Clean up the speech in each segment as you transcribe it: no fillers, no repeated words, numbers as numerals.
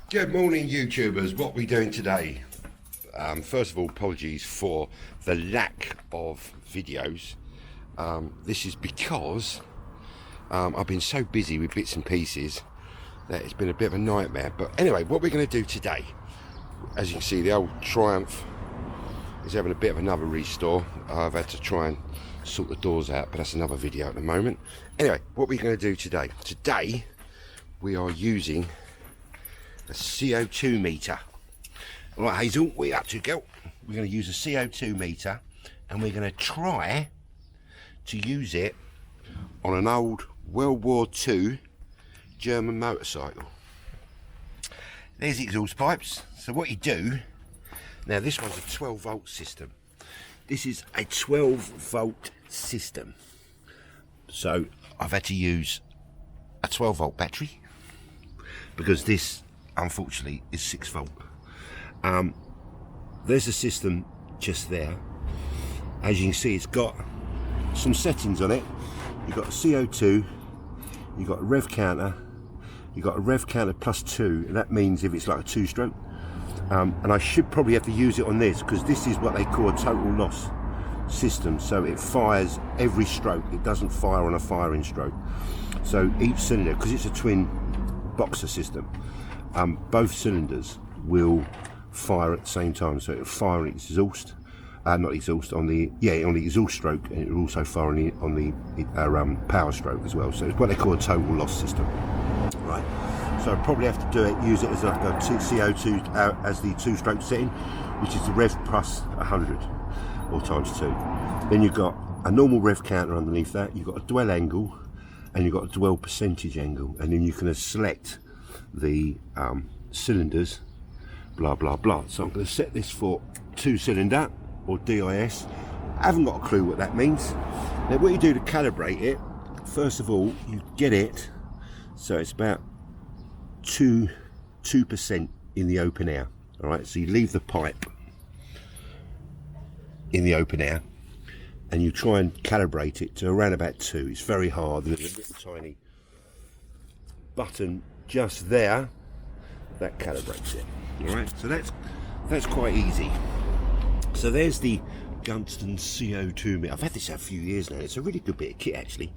Good morning, YouTubers. What are we doing today? First of all, apologies for the lack of videos. This is because I've been so busy with bits and pieces that it's been a bit of a nightmare. But anyway, what we're going to do today, as you can see, the old Triumph is having a bit of another restore. I've had to try and sort the doors out, but that's another video at the moment. Anyway, what we're going to do today. Today, we are using a C02 meter. All right, Hazel, what are you up to, girl? We're going to use a CO2 meter, and we're going to try to use it on an old World War II German motorcycle. There's the exhaust pipes. So what you do, now this one's a 12 volt system. This is a 12 volt system. So I've had to use a 12 volt battery because this unfortunately is 6 volt. There's a system just there. As you can see, it's got some settings on it. You've got a CO2, you've got a rev counter, you've got a rev counter +2, and that means if it's like a 2-stroke. And I should probably have to use it on this because this is what they call a total loss system. So it fires every stroke. It doesn't fire on a firing stroke. So each cylinder, because it's a twin boxer system, both cylinders will fire at the same time. So it'll fire on its exhaust, not exhaust, on the exhaust stroke, and it will also fire on the power stroke as well. So it's what they call a total loss system, right? So I probably have to use it as like a CO2 as the 2-stroke setting, which is the rev plus 100 or ×2. Then you've got a normal rev counter underneath that. You've got a dwell angle, and you've got a dwell percentage angle, and then you can select the cylinders, blah blah blah. So I'm going to set this for 2-cylinder or DIS. I haven't got a clue what that means. Now what you do to calibrate it, first of all, you get it so it's about 2% in the open air. All right, so you leave the pipe in the open air and you try and calibrate it to around about 2. It's very hard. There's a little tiny button just there that calibrates it. All right, so that's quite easy. So there's the Gunston CO2 meter. I've had this a few years now. It's a really good bit of kit actually.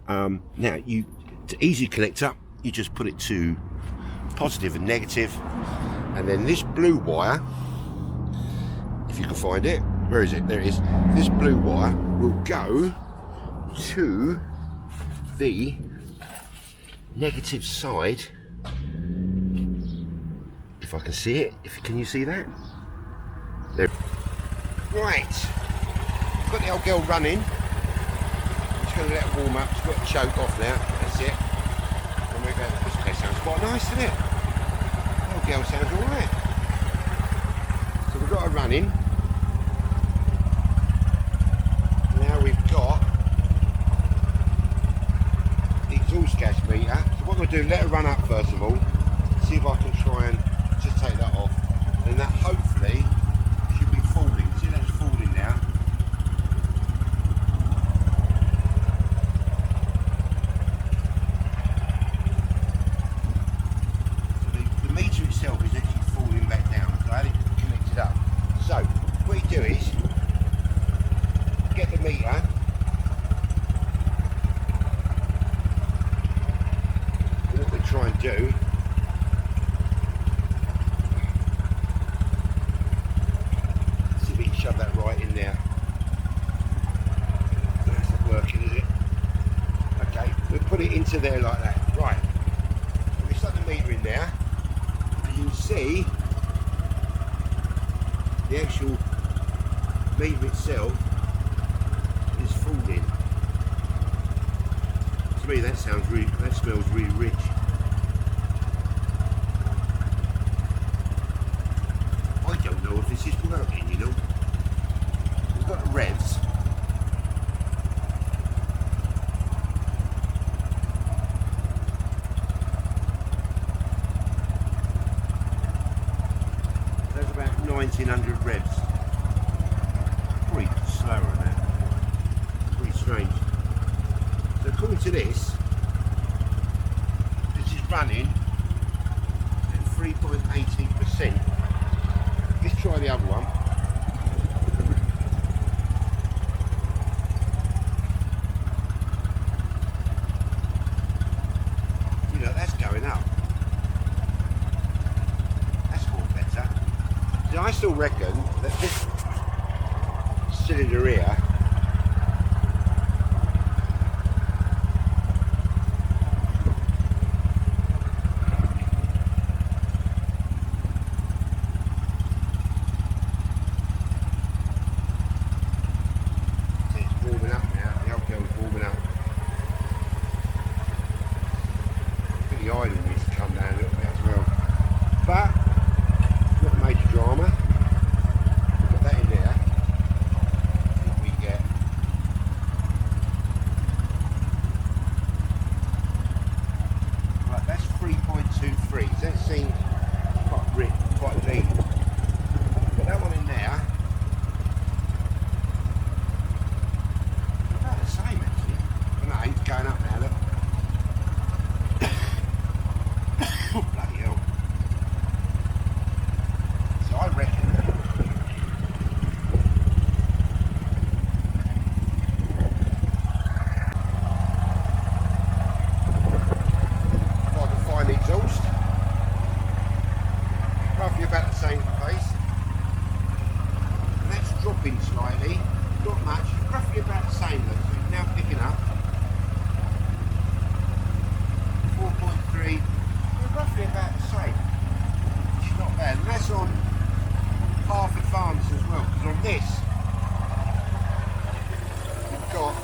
Now to easy connect up, you just put it to positive and negative, and then this blue wire, if you can find it, where is it? There it is. This blue wire will go to the negative side. If I can see it, can you see that? There. Right, got the old girl running. Just going to let her warm up. She's got to choke off now. That's it. And we're going. This place sounds quite nice, doesn't it? The old girl sounds all right. So we've got her running. Now we've got the exhaust gas meter. So what we're going to do, let her run up first of all. See if I can try and just take that off, and that hopefully should be falling. See, that's falling now. So the meter itself is actually falling back down, so I had it connected up. So what you do is get the meter, and what we try and do, shove that right in there. That's not working, is it? Okay, we'll put it into there like that. Right, so we stuck the meter in there, and you can see the actual meter itself is falling. To me, that smells really rich. I don't know if this is working, you know. We've got the revs. There's about 1900 revs. Pretty slower than that. Pretty strange. So according to this is running at 3.18%. Let's try the other one. You know, that's going up. That's more better. See, I still reckon that this cylinder here slightly, not much, roughly about the same. Look, so it's now picking up 4.3, roughly about the same, which is not bad. And that's on half advance as well, because on this you've got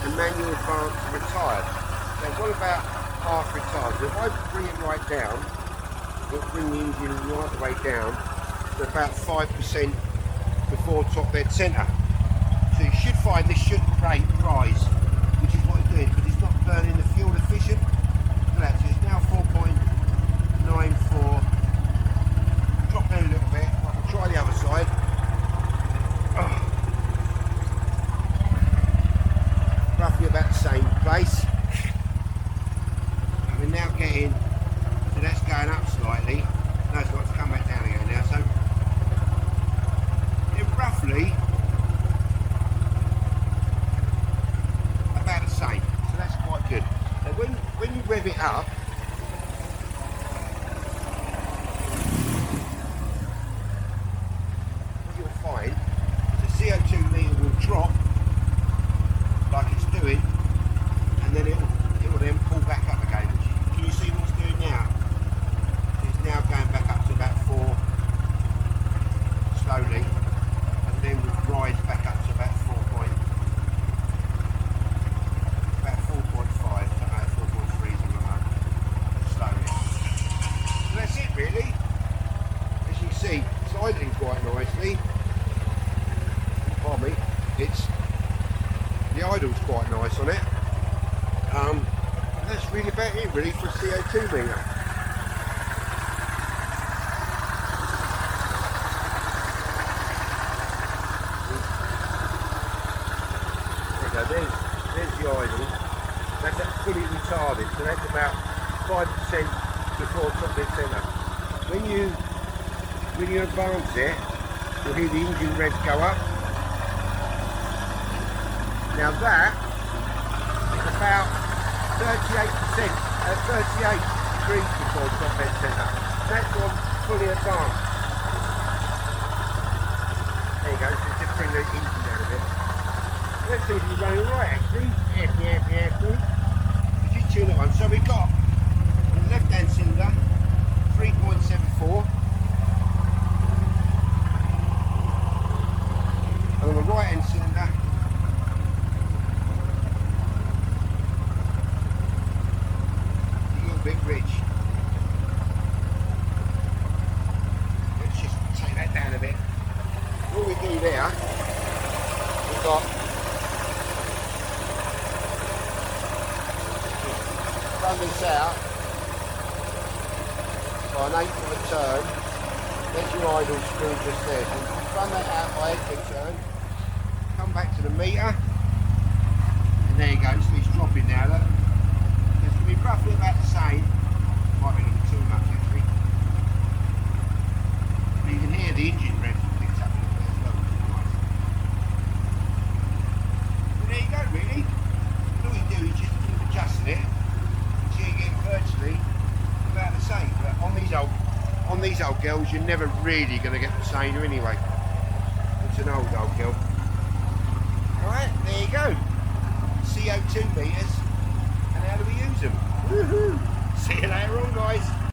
the manual advance and retired. So what about half retired? So if I bring it right down, it'll bring the engine right the way down to about 5% before top dead centre. So you should find this should rise, which is what it's doing, but it's not burning the fuel efficient. Look at that, so it's now 4.94. Drop down a little bit, I can try the other side. Roughly about the same place. And we're now getting, so that's going up slightly. No, it's got to come back down again now. So roughly about the same, so that's quite good. Now when you rev it up, what you'll find the CO2 meter will drop like it's doing, and then it will then pull back up again. Can you see what it's doing now? It's now going back up to about 4 slowly. Then we rise back up to about 4.5, about 4.3, something like that, slowly. So that's it really. As you can see, it's idling quite nicely. Pardon me, the idle's quite nice on it. That's really about it really for a CO2 meter. There's the idle. That's fully retarded, so that's about 5% before top dead centre. When you advance it, you'll hear the engine revs go up. Now that is about 38%, 38 degrees before top dead centre. That's on fully advanced. There you go, so just bring the engine down a bit. Let's see if you're running right actually. Yeah. Just tune it on. So we've got on the left hand cylinder 3.74, and on the right hand cylinder a little bit rich. Let's just take that down a bit. What we do there, we've got run this out by an 1/8 of a turn. There's your idle screw just there. So run that out by 1/8 of a turn. Come back to the meter, and there you go. So it's dropping now. Look, it's going to be roughly about the same. Might be a little too much actually. You can hear the engine rev picks up a little bit as well. Nice. But there you go, really. And all you do is just keep adjusting it until you get virtually about the same. But on these old girls, you're never really going to get the same anyway. It's an old girl. Alright, there you go. CO2 meters, and how do we use them? Woohoo! See you later on, guys.